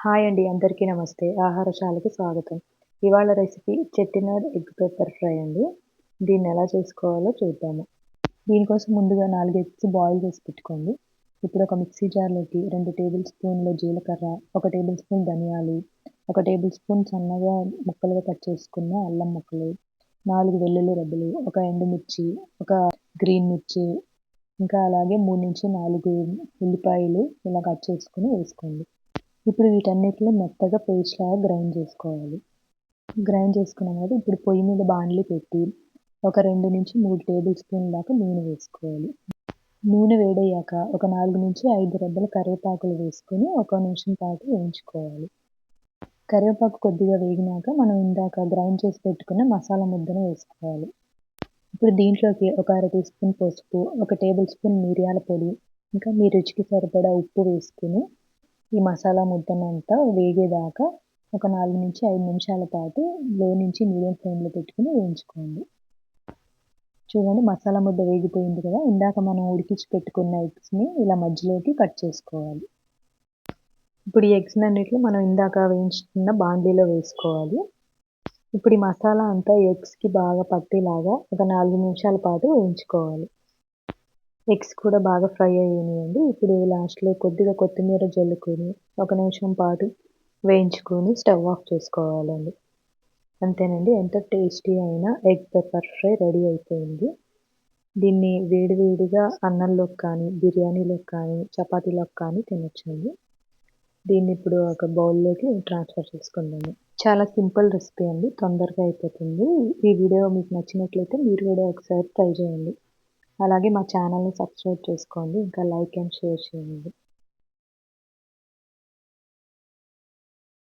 Hi అండి. అందరికీ నమస్తే. ఆహారశాలకి స్వాగతం. ఇవాళ recipe Chettinad egg pepper fry అండి. దీన్నెలా చేసుకోవాలో చూద్దాము. దీనికోసం ముందుగా 4 ఎగ్స్ బాయిల్ చేసి పెట్టుకోండి. ఇప్పుడు ఒక మిక్సీ జార్‌లోకి 2 టేబుల్ స్పూన్‌ల జీలకర్ర, 1 టేబుల్ స్పూన్ ధనియాలు, 1 టేబుల్ స్పూన్ సన్నగా ముక్కలుగా కట్ చేసుకున్న అల్లం ముక్కలు, 4 వెల్లుల్లి రెబ్బలు, ఒక ఎండుమిర్చి, ఒక గ్రీన్ మిర్చి, ఇంకా అలాగే 3-4 ఉల్లిపాయలు ఇలా కట్ చేసుకొని వేసుకోండి. ఇప్పుడు వీటన్నిటిని మెత్తగా పేస్ట్ లాగా గ్రైండ్ చేసుకోవాలి. గ్రైండ్ చేసుకున్నాం కదా! ఇప్పుడు పొయ్యి మీద బాండ్లీ పెట్టి ఒక 2-3 టేబుల్ స్పూన్ల దాకా నూనె వేసుకోవాలి. నూనె వేడయ్యాక ఒక 4-5 రెబ్బల కరివేపాకులు వేసుకొని ఒక నిమిషం పాటు వేయించుకోవాలి. కరివేపాకు కొద్దిగా వేగినాక మనం ఇందాక గ్రైండ్ చేసి పెట్టుకున్న మసాలా ముద్దను వేసుకోవాలి. ఇప్పుడు దీంట్లోకి ఒక అర టీ స్పూన్ పసుపు, ఒక టేబుల్ స్పూన్ మిరియాల పొడి, ఇంకా మీ రుచికి సరిపడా ఉప్పు వేసుకొని ఈ మసాలా ముద్దనంతా వేగేదాకా ఒక 4-5 నిమిషాల పాటు లో నుంచి మీడియం ఫ్లేమ్‌లో పెట్టుకొని వేయించుకోండి. చూడండి మసాలా ముద్ద వేగిపోయింది కదా! ఇందాక మనం ఉడికించి పెట్టుకున్న ఎగ్స్‌ని ఇలా మధ్యలోకి కట్ చేసుకోవాలి. ఇప్పుడు ఈ ఎగ్స్‌నన్నిటిని మనం ఇందాక వేయించుకున్న బాండీలో వేసుకోవాలి. ఇప్పుడు ఈ మసాలా అంతా ఎగ్స్‌కి బాగా పట్టేలాగా ఒక 4 నిమిషాల పాటు వేయించుకోవాలి. ఎగ్స్ కూడా బాగా ఫ్రై అయ్యాయండి. ఇప్పుడు లాస్ట్‌లో కొద్దిగా కొత్తిమీర జల్లుకొని ఒక నిమిషం పాటు వేయించుకొని స్టవ్ ఆఫ్ చేసుకోవాలండి. అంతేనండి. ఎంతో టేస్టీ అయిన ఎగ్ పెప్పర్ ఫ్రై రెడీ అయిపోయింది. దీన్ని వేడి వేడిగా అన్నంలోకి కానీ, బిర్యానీలోకి కానీ, చపాతీలోకి కానీ తినొచ్చండి. దీన్ని ఇప్పుడు ఒక బౌల్‌లోకి ట్రాన్స్‌ఫర్ చేసుకుందాము. చాలా సింపుల్ రెసిపీ అండి. తొందరగా అయిపోతుంది. ఈ వీడియో మీకు నచ్చినట్లయితే మీరు కూడా ఒకసారి ట్రై చేయండి. అలాగే మా ఛానల్‌ని సబ్స్క్రైబ్ చేసుకోండి. ఇంకా లైక్ అండ్ షేర్ చేయండి.